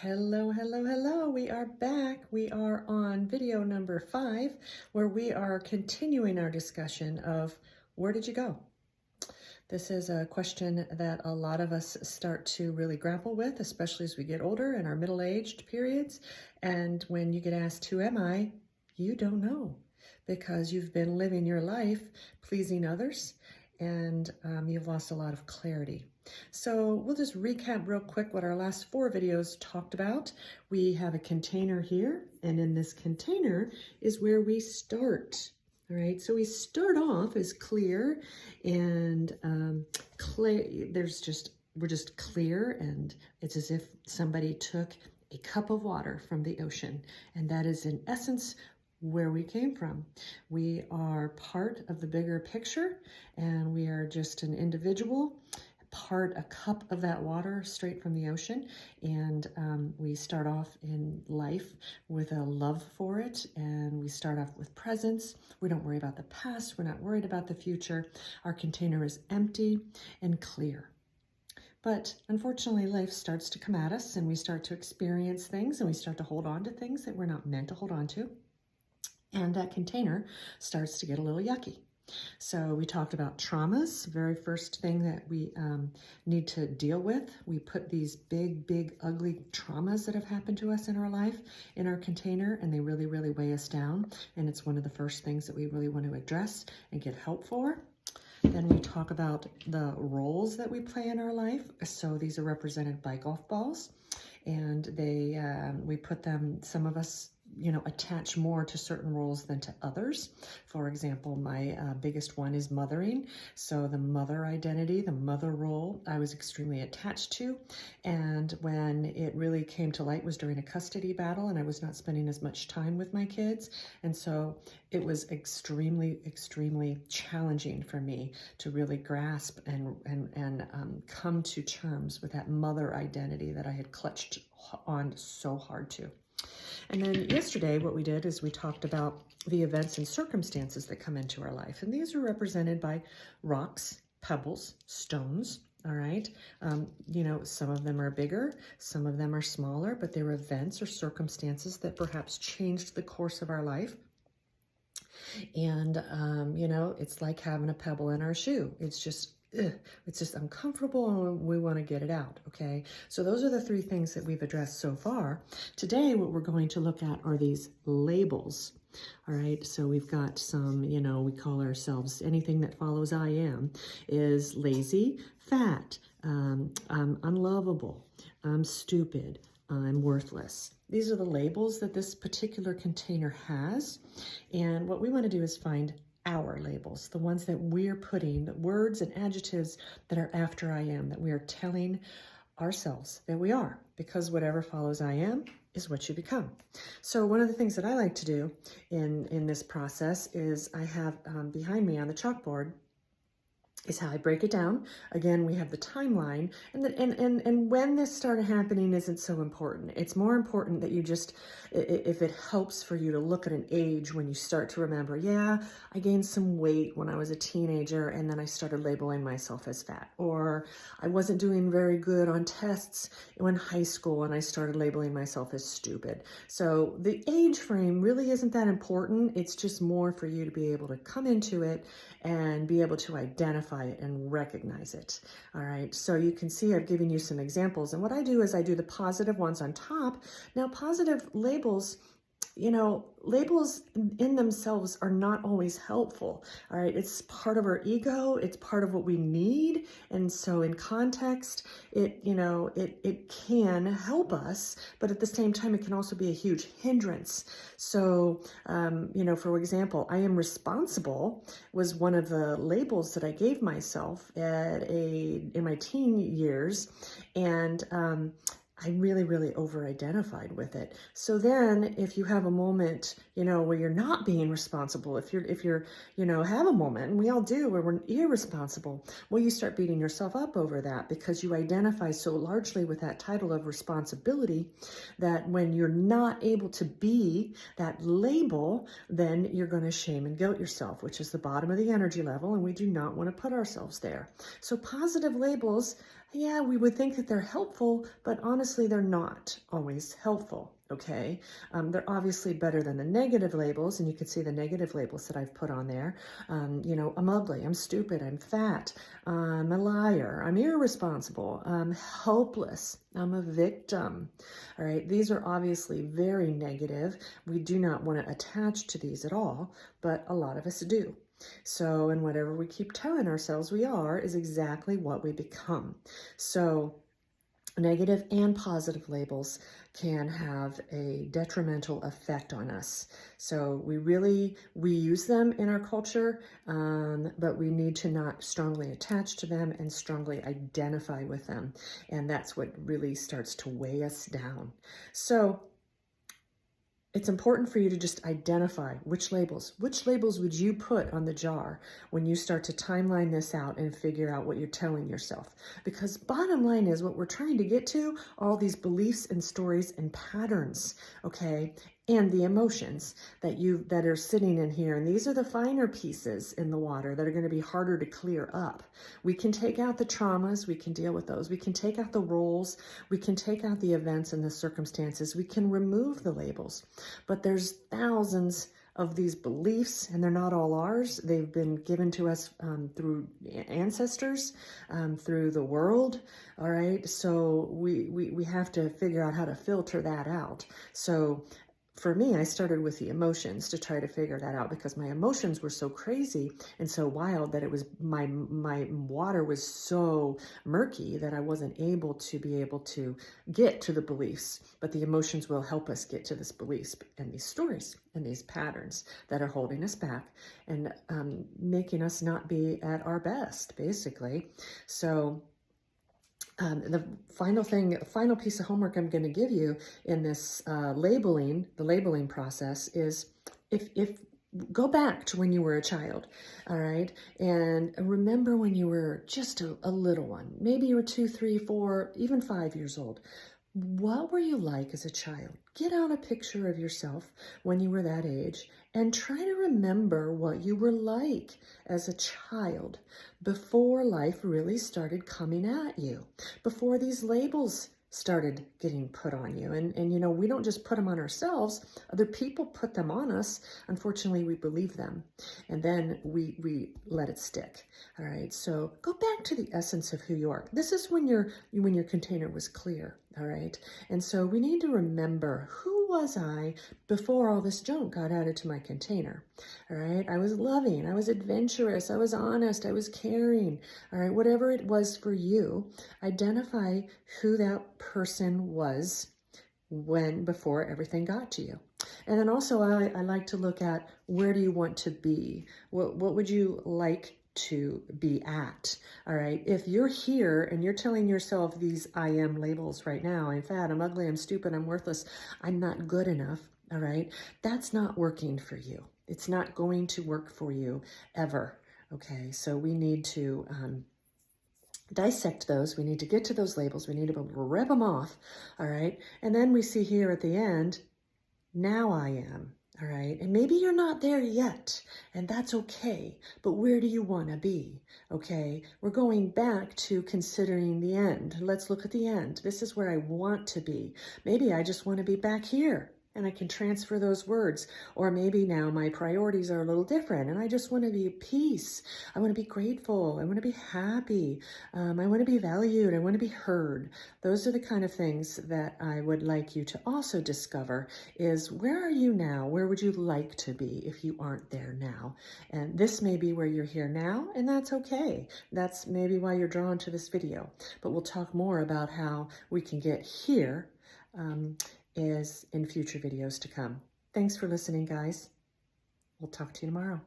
Hello, hello, hello. We are back. We are on video number 5, where we are continuing our discussion of where did you go? This is a question that a lot of us start to really grapple with, especially as we get older in our middle-aged periods. And when you get asked, who am I? You don't know, because you've been living your life pleasing others, and you've lost a lot of clarity. So we'll just recap real quick what our last 4 videos talked about. We have a container here, and in this container is where we start. All right, so we start off as clear, and we're just clear, and it's as if somebody took a cup of water from the ocean, and that is in essence where we came from. We are part of the bigger picture, and we are just an individual, a cup of that water straight from the ocean. And we start off in life with a love for it, and we start off with presence. We don't worry about the past. We're not worried about the future. Our container is empty and clear. But unfortunately, life starts to come at us, and we start to experience things, and we start to hold on to things that we're not meant to hold on to. And that container starts to get a little yucky. So we talked about traumas, very first thing that we need to deal with. We put these big, ugly traumas that have happened to us in our life in our container, and they really, really weigh us down. And it's one of the first things that we really want to address and get help for. Then we talk about the roles that we play in our life. So these are represented by golf balls, and we put them, some of us, attach more to certain roles than to others. For example, my biggest one is mothering. So the mother identity, the mother role, I was extremely attached to. And when it really came to light was during a custody battle, and I was not spending as much time with my kids. And so it was extremely challenging for me to really grasp and come to terms with that mother identity that I had clutched on so hard to. And then yesterday, what we did is we talked about the events and circumstances that come into our life. And these are represented by rocks, pebbles, stones, all right? Some of them are bigger, some of them are smaller, but they're events or circumstances that perhaps changed the course of our life. And, it's like having a pebble in our shoe. It's just uncomfortable, and we want to get it out, okay? So those are the 3 things that we've addressed so far. Today, what we're going to look at are these labels, all right? So we've got some, we call ourselves, anything that follows I am is lazy, fat, I'm unlovable, I'm stupid, I'm worthless. These are the labels that this particular container has. And what we want to do is find our labels, the ones that we're putting, the words and adjectives that are after I am, that we are telling ourselves that we are, because whatever follows I am is what you become. So one of the things that I like to do in this process is I have behind me on the chalkboard is how I break it down. Again, we have the timeline, and when this started happening isn't so important. It's more important that you just, if it helps for you to look at an age when you start to remember, yeah, I gained some weight when I was a teenager, and then I started labeling myself as fat, or I wasn't doing very good on tests in high school, and I started labeling myself as stupid. So the age frame really isn't that important. It's just more for you to be able to come into it and be able to identify it and recognize it. All right, so you can see I've given you some examples, and what I do is I do the positive ones on top. Now, positive labels, labels in themselves are not always helpful, all right? It's part of our ego, it's part of what we need, and so in context, it can help us, but at the same time, it can also be a huge hindrance. So, for example, I am responsible was one of the labels that I gave myself in my teen years, and I really over-identified with it. So then if you have a moment, where you're not being responsible, if you're, have a moment, and we all do, where we're irresponsible, well, you start beating yourself up over that because you identify so largely with that title of responsibility that when you're not able to be that label, then you're going to shame and guilt yourself, which is the bottom of the energy level, and we do not want to put ourselves there. So positive labels yeah, we would think that they're helpful, but honestly, they're not always helpful. Okay, they're obviously better than the negative labels, and you can see the negative labels that I've put on there. You know, I'm ugly, I'm stupid, I'm fat, I'm a liar, I'm irresponsible, I'm helpless, I'm a victim. All right, these are obviously very negative. We do not want to attach to these at all, but a lot of us do. So, and whatever we keep telling ourselves we are is exactly what we become. So, negative and positive labels can have a detrimental effect on us. So we use them in our culture, but we need to not strongly attach to them and strongly identify with them. And that's what really starts to weigh us down. So it's important for you to just identify which labels would you put on the jar when you start to timeline this out and figure out what you're telling yourself. Because bottom line is what we're trying to get to are all these beliefs and stories and patterns, okay? And the emotions that are sitting in here. And these are the finer pieces in the water that are going to be harder to clear up. We can take out the traumas, we can deal with those. We can take out the roles, we can take out the events and the circumstances. We can remove the labels. But there's thousands of these beliefs, and they're not all ours. They've been given to us through ancestors, through the world. All right, so we have to figure out how to filter that out. So for me, I started with the emotions to try to figure that out, because my emotions were so crazy and so wild that it was my water was so murky that I wasn't able to get to the beliefs. But the emotions will help us get to this beliefs and these stories and these patterns that are holding us back and making us not be at our best, basically. So the final piece of homework I'm going to give you in this the labeling process is if go back to when you were a child, all right, and remember when you were just a little one. Maybe you were 2, 3, 4, even 5 years old. What were you like as a child? Get out a picture of yourself when you were that age and try to remember what you were like as a child before life really started coming at you, before these labels started getting put on you. And you know, we don't just put them on ourselves, other people put them on us. Unfortunately, we believe them, and then we let it stick. All right, so go back to the essence of who you are. This is when your container was clear. All right, and so we need to remember, who was I before all this junk got added to my container? All right, I was loving, I was adventurous, I was honest, I was caring. All right, whatever it was for you, identify who that person was before everything got to you. And then also I like to look at, where do you want to be? What would you like to be at? All right, if you're here and you're telling yourself these I am labels right now, I'm fat, I'm ugly, I'm stupid, I'm worthless, I'm not good enough, all right, that's not working for you. It's not going to work for you ever. Okay, so we need to dissect those. We need to get to those labels. We need to rip them off. All right, and then we see here at the end, now I am. All right, and maybe you're not there yet, and that's okay, but where do you want to be? Okay, we're going back to considering the end. Let's look at the end. This is where I want to be. Maybe I just want to be back here, and I can transfer those words. Or maybe now my priorities are a little different, and I just want to be at peace. I want to be grateful. I want to be happy. I want to be valued. I want to be heard. Those are the kind of things that I would like you to also discover, is where are you now? Where would you like to be if you aren't there now? And this may be where you're here now, and that's okay. That's maybe why you're drawn to this video. But we'll talk more about how we can get here is in future videos to come. Thanks for listening, guys. We'll talk to you tomorrow.